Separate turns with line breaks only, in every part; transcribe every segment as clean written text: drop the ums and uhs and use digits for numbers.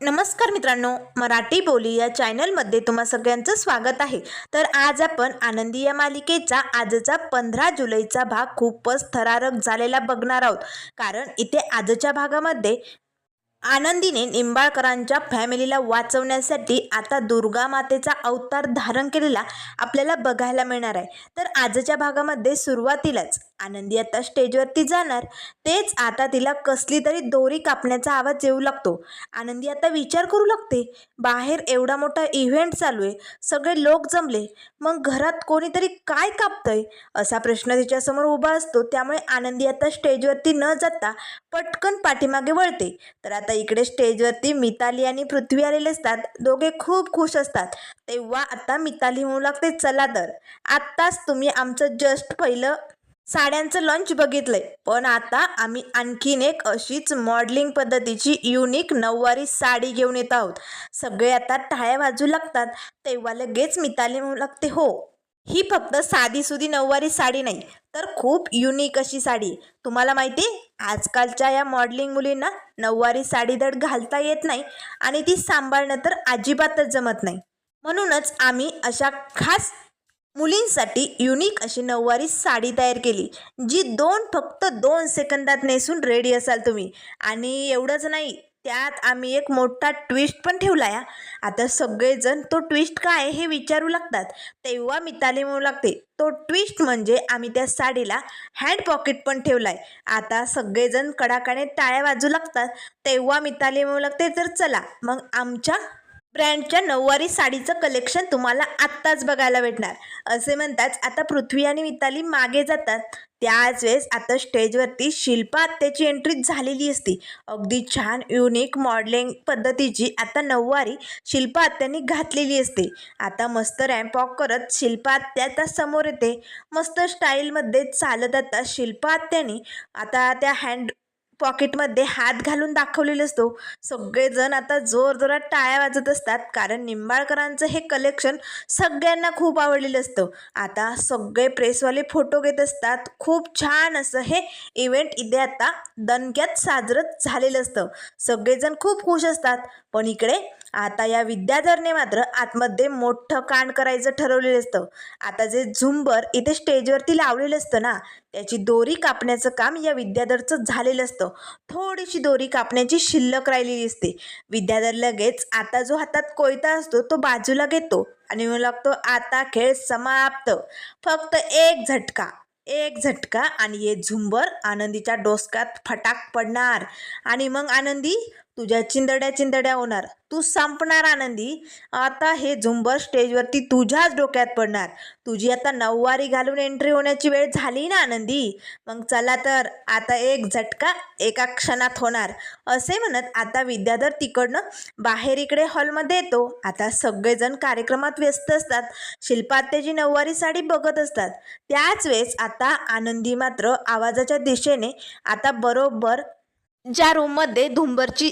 नमस्कार मित्रांनो, मराठी बोली या चॅनलमध्ये तुम्हा सगळ्यांचं स्वागत आहे. तर आज आपण आनंदी या मालिकेचा आजचा 15 जुलैचा भाग खूपच थरारक झालेला बघणार आहोत. कारण इथे आजच्या भागामध्ये आनंदीने निंबाळकरांच्या फॅमिलीला वाचवण्यासाठी आता दुर्गा मातेचा अवतार धारण केलेला आपल्याला बघायला मिळणार आहे. तर आजच्या भागामध्ये सुरुवातीलाच आनंदी आता स्टेजवरती जाणार, तेच आता तिला कसली तरी दोरी कापण्याचा आवाज येऊ लागतो. आनंदी आता विचार करू लागते, बाहेर एवढा मोठा इव्हेंट चालू आहे, सगळे लोक जमले, मग घरात कोणीतरी काय कापतंय असा प्रश्न तिच्यासमोर उभा असतो. त्यामुळे आनंदी आता स्टेजवरती न जाता पटकन पाठीमागे वळते. तर आता इकडे स्टेजवरती मिताली आणि पृथ्वी आलेले असतात. दोघे खूप खुश असतात. तेव्हा आता मिताली म्हणू लागते, चला तर आत्ताच तुम्ही आमचं जस्ट पहिलं साड्यांचं लॉन्च बघितलंय, पण आता आम्ही आणखीन एक अशीच मॉडेलिंग पद्धतीची युनिक नऊवारी साडी घेऊन येत आहोत. सगळे आता टाळ्या वाजू लागतात. तेव्हा लगेच मिताली म्हणू लागते, हो, ही फक्त साधीसुधी नऊवारी साडी नाही, तर खूप युनिक अशी साडी. तुम्हाला माहिती आहे, आजकालच्या या मॉडेलिंग मुलींना नऊवारी साडी धड घालता येत नाही आणि ती सांभाळणं तर अजिबातच जमत नाही. म्हणूनच आम्ही अशा खास मुलींसाठी युनिक अशी नऊवारी साडी तयार केली, जी फक्त 2 सेकंदात नेसून रेडी असाल तुम्ही. आणि एवढंच नाही, त्यात आम्ही एक मोठा ट्विस्ट पण ठेवला आहे. आता सगळेजण तो ट्विस्ट काय आहे हे विचारू लागतात. तेव्हा मिताली म्हणू लागते, तो ट्विस्ट म्हणजे आम्ही त्या साडीला हँड पॉकेट पण ठेवलाय. आता सगळेजण कडाकाने टाळ्या वाजू लागतात. तेव्हा मिताली म्हणू लागते, तर चला मग आमच्या ब्रँडच्या नऊवारी साडीचं कलेक्शन तुम्हाला आत्ताच बघायला भेटणार. असे म्हणताच आता पृथ्वी आणि मिताली मागे जातात. त्याच वेळेस आता स्टेजवरती शिल्पा आत्याची एंट्री झालेली असते. अगदी छान युनिक मॉडेलिंग पद्धतीची आता नऊवारी शिल्पा आत्यांनी घातलेली असते. आता मस्त रॅम्प वॉक करत शिल्पा आत्या आता समोर येते. मस्त स्टाईलमध्ये चालत आता शिल्पा आत्यानी आता त्या हँड पॉकेटमध्ये हात घालून दाखवलेला असतो. सगळेजण आता जोरजोरात टाळ्या वाजत असतात, कारण निंबाळकरांचं हे कलेक्शन सगळ्यांना खूप आवडलेलं असतं. आता सगळे प्रेसवाले फोटो घेत असतात. खूप छान असं हे इव्हेंट इथे आता दणक्यात साजरं झालेलं असतं. सगळेजण खूप खुश असतात. पण इकडे आता या विद्याधरने मात्र आतमध्ये मोठं कांड करायचं ठरवलेलं असतं. आता जे झुंबर इथे स्टेजवरती लावलेलं असतं ना, त्याची दोरी कापण्याचं काम या विद्याधरचं झालेलं असतं. थोडीशी दोरी कापण्याची शिल्लक राहिलेली असते. विद्याधर लगेच आता जो हातात कोयता असतो तो बाजूला घेतो आणि म्हणू लागतो, आता खेळ समाप्त. फक्त एक झटका आणि हे झुंबर आनंदीच्या डोसक्यात फटाक पडणार. आणि मग आनंदी, तुझ्या चिंदड्या चिंदड्या होणार, तू संपणार आनंदी. आता हे झुंबर स्टेजवरती तुझ्याच डोक्यात पडणार. तुझी आता नऊवारी घालून एंट्री होण्याची वेळ झाली ना आनंदी. मग चला तर आता एक झटका एका क्षणात होणार. असे म्हणत आता विद्याधर तिकडनं बाहेर इकडे हॉलमध्ये येतो. आता सगळेजण कार्यक्रमात व्यस्त असतात. शिल्पात्याची नऊवारी साडी बघत असतात. त्याच वेळेस आता आनंदी मात्र आवाजाच्या दिशेने आता बरोबर ज्या रूममध्ये धुंबरची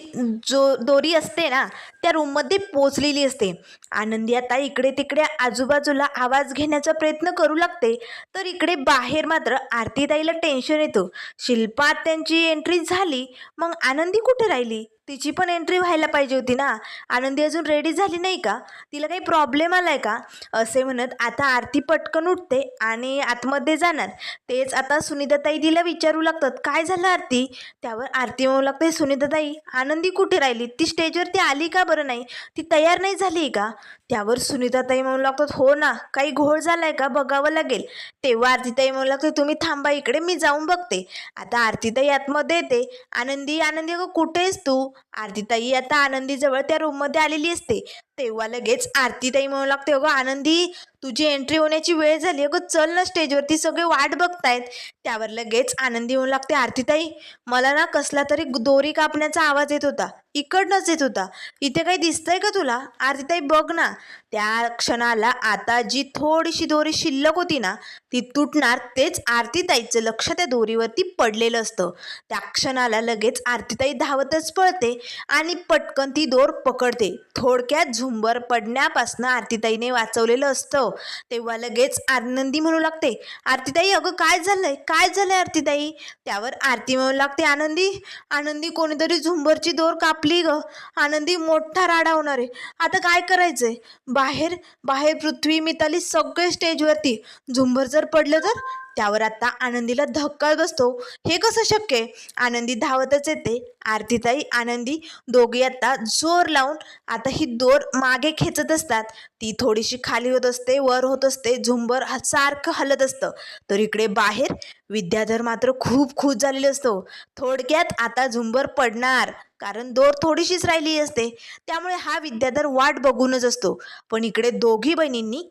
दोरी असते ना, त्या रूममध्ये पोचलेली असते. आनंदी आता इकडे तिकडे आजूबाजूला आवाज घेण्याचा प्रयत्न करू लागते. तर इकडे बाहेर मात्र आरतीताईला टेन्शन येतं. शिल्पा त्यांची एंट्री झाली, मग आनंदी कुठे राहिली? तिची पण एंट्री व्हायला पाहिजे होती ना. आनंदी अजून रेडी झाली नाही का? तिला काही प्रॉब्लेम आलाय का? असे म्हणत आता आरती पटकन उठते आणि आतमध्ये जाणार. तेच आता सुनीताताई तिला विचारू लागतात, काय झालं आरती? त्यावर आरती म्हणू लागते, सुनीताताई, आनंदी कुठे राहिली? ती स्टेजवरती आली का बरं नाही? ती तयार नाही झाली का? त्यावर सुनीताताई म्हणू लागतात, हो ना, काही घोळ झालाय का बघावं लागेल. तेव्हा आरतीताई म्हणू लागते, तुम्ही थांबा इकडे, मी जाऊन बघते. आता आरतीताई आतमध्ये येते. आनंदी, आनंदी अगं कुठे आहेस तू? आरतीताई आता आनंदीजवळ त्या रूममध्ये आलेली असते. तेव्हा लगेच आरतीताई म्हणू लागते, अगं आनंदी, तुझी एंट्री होण्याची वेळ झाली, अगं चल ना स्टेजवरती, सगळे वाट बघतायत. त्यावर लगेच आनंदी म्हणू लागते, आरतीताई, मला ना कसला तरी दोरी कापण्याचा आवाज येत होता, इकडनंच येत होता. इथे काही दिसतंय का तुला? आरतीताई बघ ना. त्या क्षणाला आता जी थोडीशी दोरी शिल्लक होती ना, ती तुटणार. तेच आरतीताईचं लक्ष त्या दोरीवरती पडलेलं असतं. त्या क्षणाला लगेच आरतीताई धावतच पळते आणि पटकन ती दोर पकडते. थोडक्यात झुंबर पडण्यापासून आरतीताईने वाचवलेलं असतं. तेव्हा लगेच आनंदी म्हणू लागते, आरतीताई अगं काय झालंय, काय झालंय आरतीताई? त्यावर आरती म्हणू लागते, आनंदी आनंदी कोणीतरी झुंबरची दोर कापली ग. आनंदी मोठा राडा होणार आहे, आता काय करायचंय? बाहेर बाहेर पृथ्वी मिताली सगळे स्टेजवरती. झुंबर जर पडलं तर? त्यावर आता आनंदीला धक्का बसतो. हे कसं शक्य आहे? आनंदी धावतच येते. आरतीताई आनंदी दोघी आता जोर लावून आता ही दोर मागे खेचत असतात. ती थोडीशी खाली होत असते, वर होत असते. झुंबर सारखं हलत असतं. तर इकडे बाहेर विद्याधर मात्र खूप खुश झालेले असतो. थोडक्यात आता झुंबर पडणार, कारण दोर थोडीशीच राहिली असते. त्यामुळे हा विद्याधर वाट बघूनच असतो. पण इकडे दोघी बहिणींनी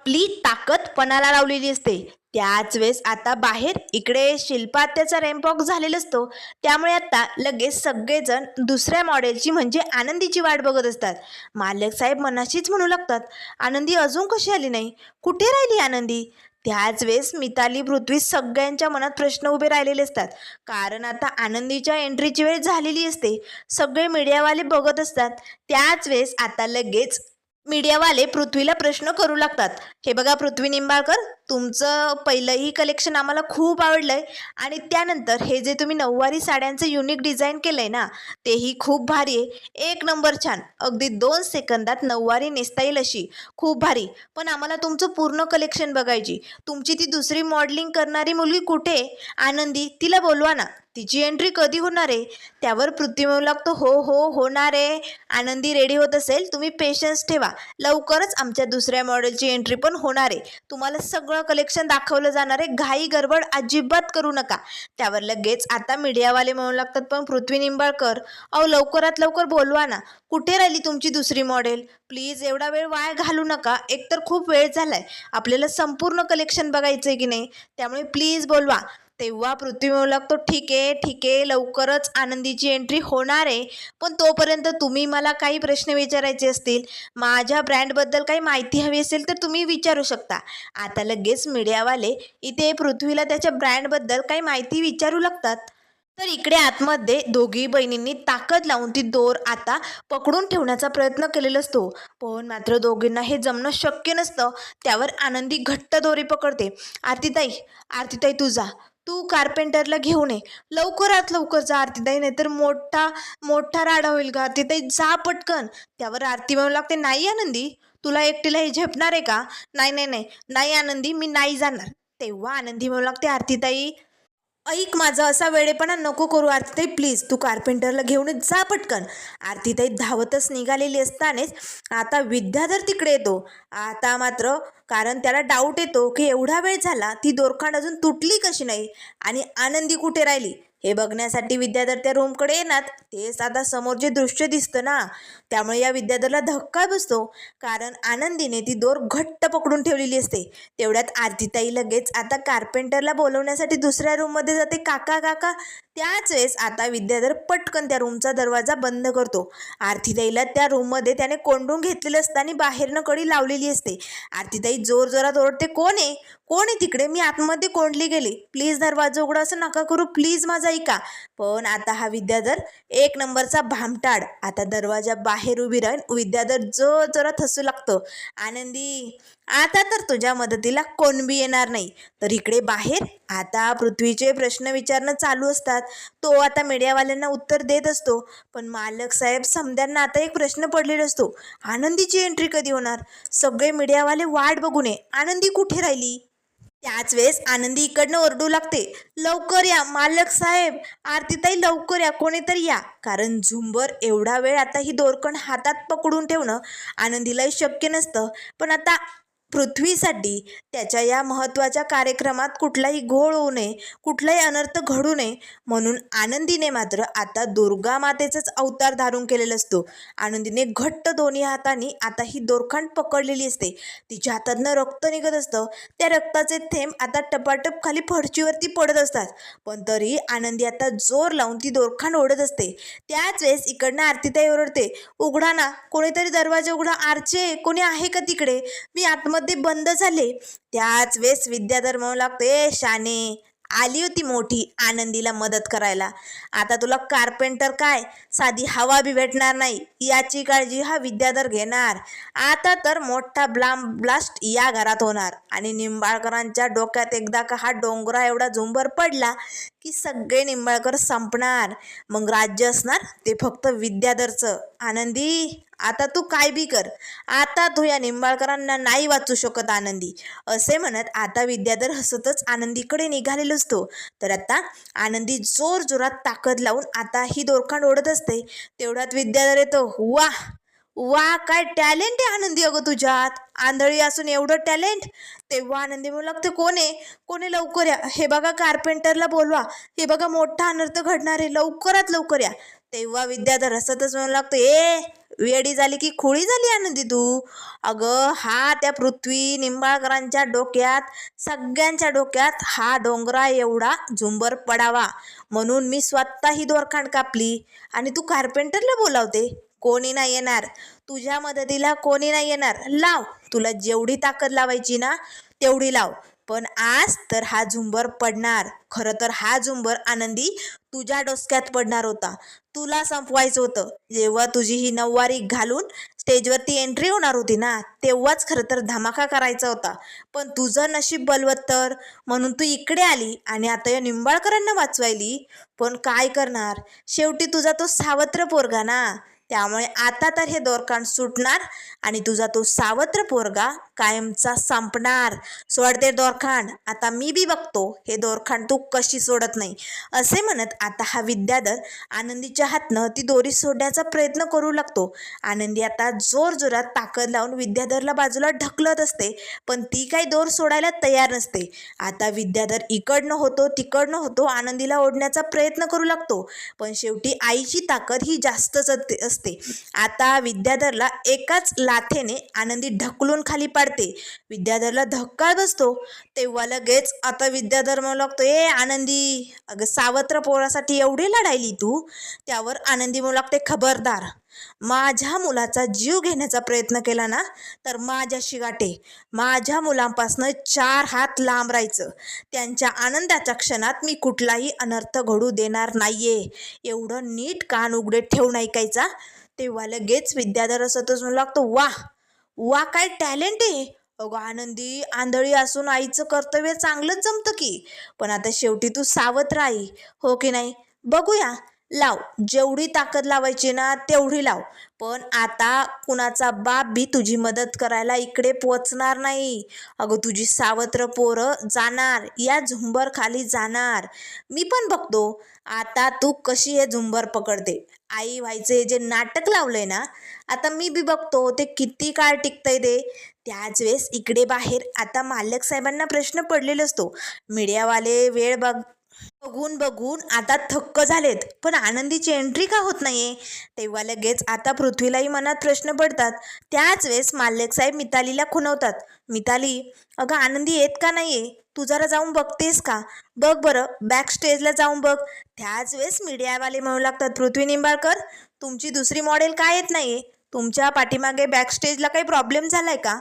आपली ताकद पणाला लावलेली असते. त्याच वेळेस आता बाहेर इकडे शिल्पा त्याचा रॅम्पवॉक झालेला असतो. त्यामुळे आता लगेच सगळेजण दुसऱ्या मॉडेलची म्हणजे आनंदीची वाट बघत असतात. मालक साहेब मनाशीच म्हणू लागतात, आनंदी अजून कशी आली नाही, कुठे राहिली आनंदी? त्याच वेळेस मिताली पृथ्वी सगळ्यांच्या मनात प्रश्न उभे राहिलेले असतात. कारण आता आनंदीच्या एंट्रीची वेळ झालेली असते. सगळे मीडियावाले बघत असतात. त्याच वेळेस आता लगेच मीडियावाले पृथ्वीला प्रश्न करू लागतात, हे बघा पृथ्वी निंबाळकर, तुमचं पहिलंही कलेक्शन आम्हाला खूप आवडलंय आणि त्यानंतर हे जे तुम्ही नऊवारी साड्यांचं युनिक डिझाईन केलंय ना, तेही खूप भारी आहे. एक नंबर छान, अगदी 2 सेकंदात नऊवारी नेसता येईल अशी, खूप भारी. पण आम्हाला तुमचं पूर्ण कलेक्शन बघायची. तुमची ती दुसरी मॉडेलिंग करणारी मुलगी कुठे आहे? आनंदी, तिला बोलवा ना, तिची एंट्री कधी होणार आहे? त्यावर पृथ्वी म्हणू लागतो, हो हो होणार आहे. आनंदी रेडी होत असेल, तुम्ही पेशन्स ठेवा, लवकरच आमच्या दुसऱ्या मॉडेलची एंट्री पण होणार आहे. तुम्हाला सगळं कलेक्शन दाखवलं जाणार आहे, घाई गडबड अजिबात करू नका. त्यावर लगेच आता मीडियावाले म्हणू लागतात, पण पृथ्वी निंबाळकर, अहो लवकरात लवकर बोलवा ना, कुठे राहिली तुमची दुसरी मॉडेल? प्लीज एवढा वेळ वाया घालू नका, एकतर खूप वेळ झालाय, आपल्याला संपूर्ण कलेक्शन बघायचं आहे की नाही, त्यामुळे प्लीज बोलवा. तेव्हा पृथ्वी म्हणू लागतो, ठीक आहे, लवकरच आनंदीची एंट्री होणार आहे. पण तोपर्यंत तुम्ही मला काही प्रश्न विचारायचे असतील, माझ्या ब्रँडबद्दल काही माहिती हवी असेल तर तुम्ही विचारू शकता. आता लगेच मीडियावाले इथे पृथ्वीला त्याच्या ब्रँडबद्दल काही माहिती विचारू लागतात. तर इकडे आतमध्ये दोघी बहिणींनी ताकद लावून ती दोर आता पकडून ठेवण्याचा प्रयत्न केलेला असतो. पण मात्र दोघींना हे जमणं शक्य नसतं. त्यावर आनंदी घट्ट दोरी पकडते. आरतीताई, आरतीताई तू जा, तू कार्पेंटरला घेऊन ये, लवकरात लवकर जा आरतीताई, नाहीतर मोठा मोठा राडा होईल का आरतीताई, जा पटकन. त्यावर आरती म्हणू लागते, नाही आनंदी, तुला एकटीला हे झेपणार आहे का? नाही नाही नाही नाही आनंदी, मी नाही जाणार. तेव्हा आनंदी म्हणू लागते, आरतीताई ऐक माझं, असा वेळेपणा नको करू आरतीताई, प्लीज तू कार्पेंटरला घेऊनच जा पटकन. आरतीताई धावतच निघालेली असतानाच आता विद्याधर तिकडे येतो. आता मात्र कारण त्याला डाऊट येतो की एवढा वेळ झाला, ती दोरखंड अजून तुटली कशी नाही आणि आनंदी कुठे राहिली हे बघण्यासाठी विद्याधर त्या रूमकडे येणार. तेच आता समोर जे दृश्य दिसतं ना, त्यामुळे या विद्याधरला धक्का बसतो. कारण आनंदीने ती दोर घट्ट पकडून ठेवलेली असते. तेवढ्यात आरतीताई लगेच आता कार्पेंटरला बोलवण्यासाठी दुसऱ्या रूममध्ये जाते. काका काका. त्याच वेळेस आता विद्याधर पटकन त्या रूमचा दरवाजा बंद करतो. आरतीताईला त्या रूममध्ये त्याने कोंडून घेतलेलं असताना बाहेरनं कडी लावलेली असते. आरतीताई जोर जोरात ओरडते, कोण आहे, कोण आहे तिकडे, मी आतमध्ये कोंडली गेली, प्लीज दरवाजा उघडा, असं नका करू, प्लीज माझा ऐका. पण आता हा विद्याधर एक नंबरचा भामटाड आता दरवाजा बाहेर उभी राहील. विद्याधर जोर जोरात हसू लागतो, आनंदी आता तर तुझ्या मदतीला कोण बी येणार नाही. तर इकडे बाहेर आता पृथ्वीचे प्रश्न विचारणं चालू असतात. तो आता मीडियावाल्यांना उत्तर देत असतो. पण मालक साहेब समद्यांना आता एक प्रश्न पडलेला असतो, आनंदीची एंट्री कधी होणार? सगळे मीडियावाले वाट बघू नये, आनंदी कुठे राहिली? त्याच वेळेस आनंदी इकडनं ओरडू लागते, लवकर या मालक साहेब, आरतीताई लवकर या, कोणीतरी या. कारण झुंबर एवढा वेळ आता ही दोरखंड हातात पकडून ठेवणं आनंदीलाही शक्य नसतं. पण आता पृथ्वीसाठी त्याच्या या महत्त्वाच्या कार्यक्रमात कुठलाही घोळ होऊ नये, कुठलाही अनर्थ घडू नये, म्हणून आनंदीने मात्र आता दुर्गा मातेचाच अवतार धारण केलेला असतो. आनंदीने घट्ट दोन्ही हातांनी आता ही दोरखंड पकडलेली असते. तिच्या हातातनं रक्त निघत असतं. त्या रक्ताचे थेंब आता टपाटप खाली फरशीवरती पडत असतात. पण तरी आनंदी आता जोर लावून ती दोरखंड ओढत असते. त्याच वेळेस इकडनं आरतीताई ओरडते, उघडा ना, कोणीतरी दरवाजा उघडा, आरचे कोणी आहे का तिकडे, मी आतमध्ये बंद झाले. त्याच वेळेस विद्याधर म्हणू लागते, शाने आली होती मोठी आनंदीला मदत करायला. आता तुला कार्पेंटर काय साधी हवा बी भेटणार नाही याची काळजी हा विद्याधर घेणार. आता तर मोठा ब्लास्ट या घरात होणार आणि निंबाळकरांच्या डोक्यात एकदा का हा डोंगरा एवढा झुंबर पडला की सगळे निंबाळकर संपणार. मग राज्य असणार ते फक्त विद्याधरचं. आनंदी आता तू काय बी कर, आता तू या निंबाळकरांना नाही वाचू शकत आनंदी, असे म्हणत आता विद्याधर हसतच आनंदीकडे निघालेलो असतो. तर आता आनंदी जोर जोरात ताकद लावून आता ही दोरखंड ओढत असते. तेवढ्यात विद्याधर येतो. वाह वा, काय टॅलेंट आहे आनंदी अगं तुझ्यात, आंधळी असून एवढं टॅलेंट. तेव्हा आनंदी म्हणू लागते, कोण आहे लवकर या, हे बघा कार्पेंटरला बोलवा, हे बघा मोठा अनर्थ घडणार आहे, लवकरात लवकर या. तेव्हा विद्याधर हसतच म्हणू लागतो, वेडी झाली की खोळी झाली आनंदी तू. अगं हा त्या पृथ्वी निंबाळकरांच्या डोक्यात सगळ्यांच्या डोक्यात हा डोंगरा एवढा झुंबर पडावा म्हणून मी स्वतः ही दोरखांड कापली आणि तू कार्पेंटरला बोलावते. कोणी नाही येणार तुझ्या मदतीला, कोणी नाही येणार. लाव, तुला जेवढी ताकद लावायची ना तेवढी लाव, पण आज तर हा झुंबर पडणार. खरं तर हा झुंबर आनंदी तुझ्या डोसक्यात पडणार होता, तुला संपवायचं होतं. जेव्हा तुझी ही नऊवारी घालून स्टेजवरती एंट्री होणार होती ना तेव्हाच खरं तर धमाका करायचा होता, पण तुझं नशीब बलवत्तर म्हणून तू इकडे आली आणि आता या निंबाळकरांना वाचवायली. पण काय करणार, शेवटी तुझा तो सावत्र पोरगा ना, त्यामुळे आता तर हे दोरकांड सुटणार आणि तुझा तो सावत्र पोरगा कायमचा संपणार. सोडते दोरखांड, आता मी बी बघतो हे दोरखांड तू कशी सोडत नाही. असे म्हणत आता हा विद्याधर आनंदीच्या हातनं ती दोरी सोडण्याचा प्रयत्न करू लागतो. आनंदी आता जोर जोरात ताकद लावून विद्याधरला बाजूला ढकलत असते, पण ती काही दोर सोडायला तयार नसते. आता विद्याधर इकडनं होतो तिकडनं होतो आनंदीला ओढण्याचा प्रयत्न करू लागतो, पण शेवटी आईची ताकद ही जास्तच असते. आता विद्याधरला एकाच लाथेने आनंदी ढकलून खाली पाडते. विद्याधरला धक्का बसतो. तेव्हा लगेच आता विद्याधर म्हणू लागतो, आनंदी, अगं सावत्र पोरासाठी एवढी लढायली तू. त्यावर आनंदी म्हणू लागते, खबरदार, माझ्या मुलाचा जीव घेण्याचा प्रयत्न केला ना तर माझ्याशी गाठे. माझ्या मुलांपासनं 4 हात लांब राहायचं. त्यांच्या आनंदाच्या क्षणात मी कुठलाही अनर्थ घडू देणार नाहीये, एवढं नीट कान उघडे ठेवून ऐकायचा. तेव्हा लगेच विद्याधर असतच म्हणू लागतो, वा काय टॅलेंट आहे. अगं आनंदी, आंधळी असून आईचं कर्तव्य चांगलंच जमतं की, पण आता शेवटी तू सावत्र आई, हो की नाही. बघूया, लाव, जेवढी ताकद लावायची ना तेवढी लाव, पण आता कुणाचा बाप बी तुझी मदत करायला इकडे पोचणार नाही. अगं तुझी सावत्र पोरं जाणार, या झुंबर खाली जाणार. मी पण बघतो आता तू कशी हे झुंबर पकडते. आई व्हायचे जे नाटक लावलंय ना, आता मी बी बघतो ते किती काळ टिकतंय ते. त्याच वेळेस इकडे बाहेर आता मालक साहेबांना प्रश्न पडलेला असतो. मीडियावाले वेळ बघून आता थक्क झालेत, पण आनंदीची एंट्री का होत नाहीये. तेव्हा लगेच आता पृथ्वीलाही मनात प्रश्न पडतात. त्याच वेळेस मालक साहेब मितालीला खुणवतात, मिताली, अगं आनंदी येत का नाहीये, तू जरा जाऊन बघतेस का, बघ बरं, बॅक स्टेजला जाऊन बघ. त्याच वेळेस मीडियावाले म्हणू लागतात, पृथ्वी निंबाळकर, तुमची दुसरी मॉडेल काय येत नाहीये, तुमच्या पाठीमागे बॅक स्टेजला काही प्रॉब्लेम झालाय का.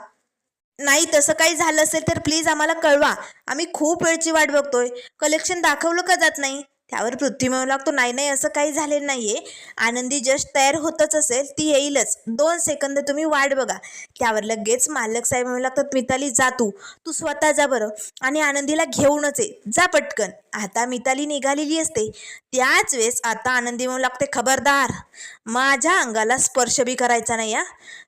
नाही, तसं काही झालं असेल तर प्लीज आम्हाला कळवा, आम्ही खूप वेळची वाट बघतोय, कलेक्शन दाखवलं का जात नाही. त्यावर पृथ्वी म्हणू लागतो, नाही असं काही झालेलं नाहीये, आनंदी जस्ट तयार होतच असेल, ती येईलच, 2 सेकंद तुम्ही वाट बघा. त्यावर लगेच मालक साहेब म्हणू लागतात, मिताली जा, तू स्वतः जा बरं आणि आनंदीला घेऊनच ये, जा पटकन. आता मिताली निघालेली असते. त्याच वेळेस आता आनंदी म्हणू लागते, खबरदार, माझ्या अंगाला स्पर्श बी करायचा नाही या.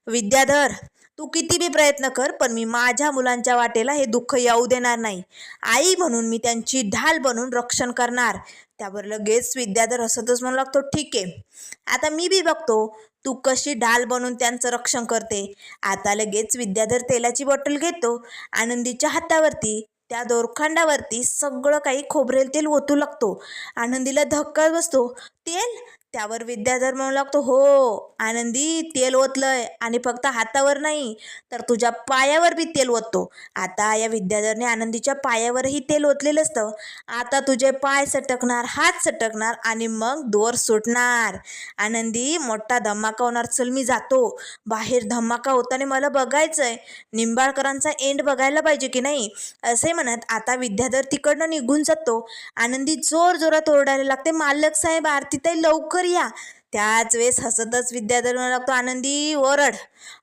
विद्याधर, तू किती बी प्रयत्न कर, पण मी माझ्या मुलांच्या वाटेला हे दुःख येऊ देणार नाही. आई म्हणून मी त्यांची ढाल बनून रक्षण करणार. त्यावर लगेच विद्याधर हसतच म्हणू लागतो, ठीक आहे, आता मी बी बघतो तू कशी ढाल बनून त्यांचं रक्षण करते. आता लगेच विद्याधर तेलाची बॉटल घेतो. आनंदीच्या हातावरती त्या दोरखंडावरती सगळं काही खोबरेल तेल ओतू लागतो. आनंदीला धक्का बसतो. तेल त्यावर विद्याधर म्हणू लागतो, हो आनंदी, तेल ओतलंय आणि फक्त हातावर नाही तर तुझ्या पायावर बी तेल ओततो. आता या विद्याधरने आनंदीच्या पायावरही तेल ओतलेलं असतं. आता तुझे पाय सटकणार, हात सटकणार आणि मग दोर सुटणार. आनंदी, मोठा धमाका होणार, चल मी जातो. बाहेर धमाका होताना मला बघायचंय, निंबाळकरांचा एंड बघायला पाहिजे की नाही, असे म्हणत आता विद्याधर तिकडनं निघून जातो. आनंदी जोर जोरात ओरडायला लागते, मालक साहेब, आरतीताई लवकर या. त्याच वेळेस हसतच विद्याधर म्हणू लागतो, आनंदी ओरड,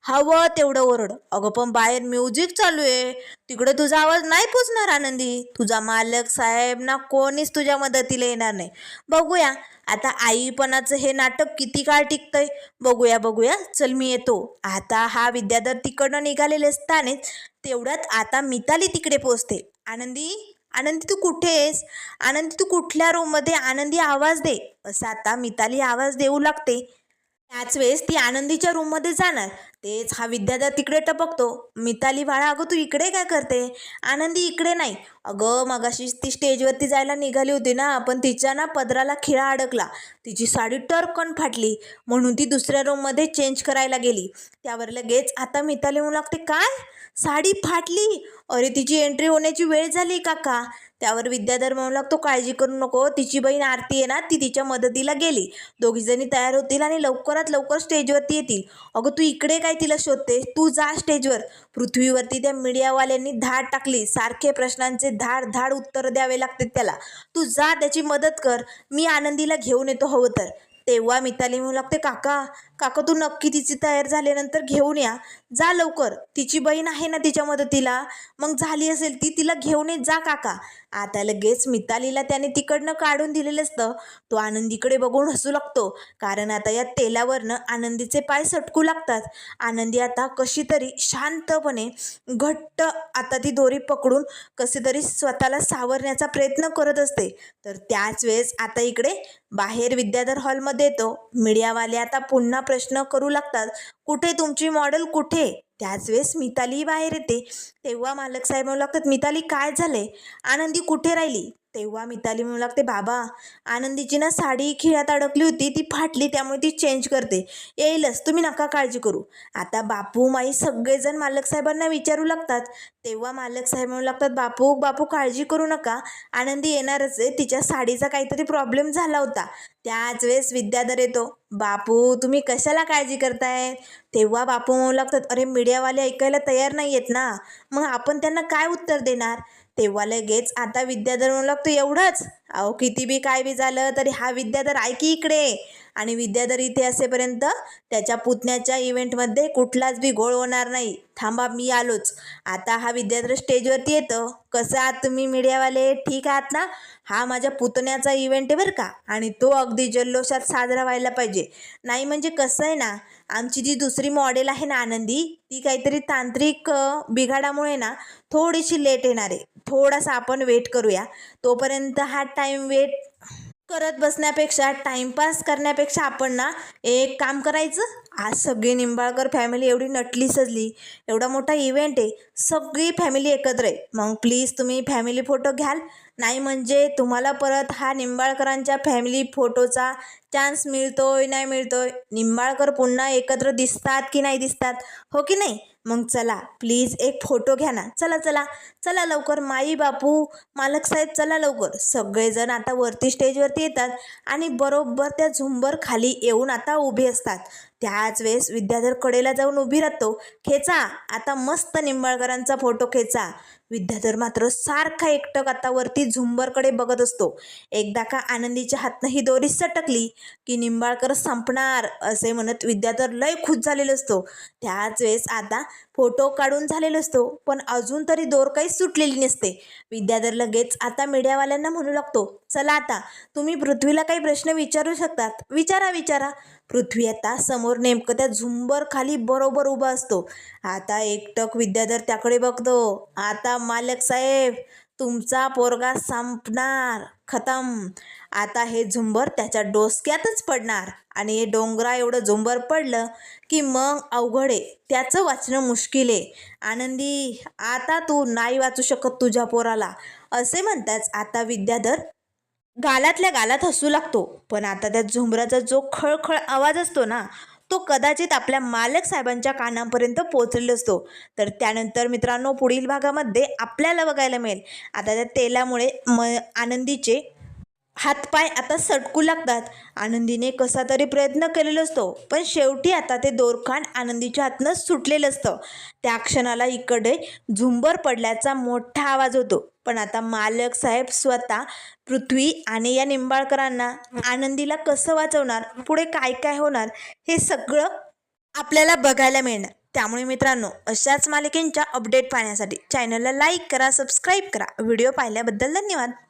हवं तेवढं ओरड. अगं पण बाहेर म्युझिक चालू आहे, तिकडे तुझा आवाज नाही पोचणार आनंदी. तुझा मालक साहेब ना कोणीच तुझ्या मदतीला येणार नाही. बघूया आता आईपणाचं हे नाटक किती काळ टिकतंय, बघूया बघूया, चल मी येतो. आता हा विद्याधर तिकडनं निघालेले असतानाच तेवढ्यात आता मिताली तिकडे पोचते. आनंदी, आनंदी तू कुठे आहेस? आनंदी तू कुठल्या रूममध्ये? आनंदी आवाज दे, असं आता मिताली आवाज देऊ लागते. त्याच वेळेस ती आनंदीच्या रूममध्ये जाणार, तेच हा विद्याधर तिकडे टपकतो. मिताली बाळा, अगं तू इकडे काय करते? आनंदी, इकडे नाही अगं, मगाशी ती स्टेजवरती जायला निघाली होती ना, पण तिच्या ना पदराला खिळा अडकला, तिची साडी टरकन फाटली, म्हणून ती दुसऱ्या रूममध्ये चेंज करायला गेली. त्यावर लगेच आता मिताली म्हणू लागते, काय साडी फाटली? अरे तिची एंट्री होण्याची वेळ झाली काका. त्यावर विद्याधर म्हणू लागतो, काळजी करू नको, तिची बहीण आरती आहे ना, ती तिच्या मदतीला गेली, दोघीजणी तयार होतील आणि लवकरात लवकर स्टेजवरती येतील. अगं तू इकडे काय तिला शोधते? तू जा स्टेजवर. पृथ्वीवरती त्या मीडियावाल्यांनी धाड टाकली, सारखे प्रश्नांचे धाड धाड उत्तर द्यावे लागते त्याला. तू जा, त्याची मदत कर, मी आनंदीला घेऊन येतो हवं तर. तेव्हा मिताली म्हणू लागते, काका काका तू नक्की तिची तयार झाल्यानंतर घेऊन या, जा लवकर, तिची बहीण आहे ना तिच्या मदतीला, मग झाली असेल ती, तिला घेऊन येत जा काका. आता लगेच मितालीला त्याने तिकडनं काढून दिलेलं असतं. तो आनंदीकडे बघून हसू लागतो, कारण आता या तेलावरनं आनंदीचे पाय सटकू लागतात. आनंदी आता कशी तरी शांतपणे घट्ट आता ती दोरी पकडून कसे तरी स्वतःला सावरण्याचा प्रयत्न करत असते. तर त्याच वेळेस आता इकडे बाहेर विद्याधर हॉलमध्ये येतो. मीडियावाले आता पुन्हा प्रश्न करू लागतात, कुठे तुमची मॉडेल कुठे? त्याच वेळेस मिताली बाहेर येते. तेव्हा मालक साहेब म्हणू लागतात, मिताली काय झाले? आनंदी कुठे राहिली? तेव्हा मिताली म्हणू लागते, बाबा आनंदीची ना साडी खिळ्यात अडकली होती, ती फाटली, त्यामुळे ती चेंज करते, येईलच, तुम्ही नका काळजी करू. आता बापू माई सगळेजण मालक साहेबांना विचारू लागतात. तेव्हा मालक साहेब म्हणू लागतात, बापू बापू काळजी करू नका, आनंदी येणारच आहे, तिच्या साडीचा काहीतरी प्रॉब्लेम झाला होता. त्याच वेळेस विद्याधर येतो, बापू तुम्ही कशाला काळजी करताय? तेव्हा बापू म्हणू लागतात, अरे मीडियावाले ऐकायला तयार नाही आहेत ना, मग आपण त्यांना काय उत्तर देणार? तेव्हा लगेच आता विद्याधर म्हणू लागतो, एवढंच? अहो किती बी काय बी झालं तरी हा विद्याधर ऐकी इकडे. आणि विद्याधर इथे असेपर्यंत त्याच्या पुतण्याच्या इव्हेंटमध्ये कुठलाच बी घोळ होणार नाही, थांबा मी आलोच. आता हा विद्याधर स्टेजवरती येतो, कसं आहात तुम्ही मीडियावाले, ठीक आहात ना? हा माझ्या पुतण्याचा इव्हेंट आहे बरं का, आणि तो अगदी जल्लोषात साजरा व्हायला पाहिजे. नाही म्हणजे कसं आहे ना, आमची जी दुसरी मॉडेल आहे ना आनंदी, ती काहीतरी तांत्रिक बिघाडामुळे ना थोडीशी लेट येणार आहे, थोडासा आपण वेट करूया. तोपर्यंत हा टाईम वेट करत बसण्यापेक्षा, टाइमपास करण्यापेक्षा आपण ना एक काम करायचं, आज सगळी निंबाळकर फॅमिली एवढी नटली सजली, एवढा मोठा इव्हेंट आहे, सगळी फॅमिली एकत्र आहे, मग प्लीज तुम्ही फॅमिली फोटो घ्याल? नाही म्हणजे तुम्हाला परत हा निंबाळकरांच्या फॅमिली फोटोचा चान्स मिळतोय नाही मिळतोय, निंबाळकर पुन्हा एकत्र दिसतात की नाही दिसतात, हो की नाही? मग चला प्लीज एक फोटो घ्या ना, चला चला चला लवकर, माई बापू मालक साहेब चला लवकर. सगळेजण आता वरती स्टेजवरती येतात आणि बरोबर त्या झुंबर खाली येऊन आता उभे असतात. त्याच वेळेस विद्याधर कडेला जाऊन उभी राहतो, खेचा आता मस्त निंबाळकरांचा फोटो खेचा. विद्याधर मात्र सारखा एकटक आता वरती झुंबरकडे बघत असतो. एकदा का आनंदीच्या हातनं ही दोरी सटकली की निंबाळकर संपणार असे म्हणत विद्याधर लय खुश झालेला असतो. त्याच वेळेस आता फोटो काढून झालेला असतो, पण अजून तरी दोर काही सुटलेली नसते. विद्याधर लगेच आता मीडियावाल्यांना म्हणू लागतो, चला आता तुम्ही पृथ्वीला काही प्रश्न विचारू शकतात, विचारा विचारा. पृथ्वी आता समोर नेमकं त्या झुंबर खाली बरोबर उभा असतो. आता एकटक विद्याधर त्याकडे बघतो, आता मालक साहेब तुमचा पोरगा संपणार, खतम. आता हे झुंबर त्याच्या डोसक्यातच पडणार, आणि हे डोंगरा एवढं झुंबर पडलं की मग अवघड आहे, त्याचं वाचणं मुश्किल आहे. आनंदी आता तू नाही वाचू शकत तुझ्या पोराला, असे म्हणताच आता विद्याधर गालातल्या गालात हसू लागतो. पण आता त्या झुंबराचा जो खळखळ आवाज असतो ना, तो कदाचित आपल्या मालक साहेबांच्या कानापर्यंत पोहोचलेला असतो. तर त्यानंतर मित्रांनो, पुढील भागामध्ये आपल्याला बघायला मिळेल आता त्या तेलामुळे आनंदीचे हातपाय आता सटकू लागतात. आनंदीने कसा तरी प्रयत्न केलेला असतो, पण शेवटी आता ते दोरखांड आनंदीच्या हातनं सुटलेलं असतं. त्या क्षणाला इकडे झुंबर पडल्याचा मोठा आवाज होतो. पण आता मालक साहेब स्वतः पृथ्वी आणि या निंबाळकरांना आनंदीला कसं वाचवणार, पुढे काय काय होणार, हे सगळं आपल्याला बघायला मिळणार. त्यामुळे मित्रांनो, अशाच मालिकेंच्या अपडेट पाहण्यासाठी चॅनलला लाईक करा, सबस्क्राईब करा. व्हिडिओ पाहिल्याबद्दल धन्यवाद.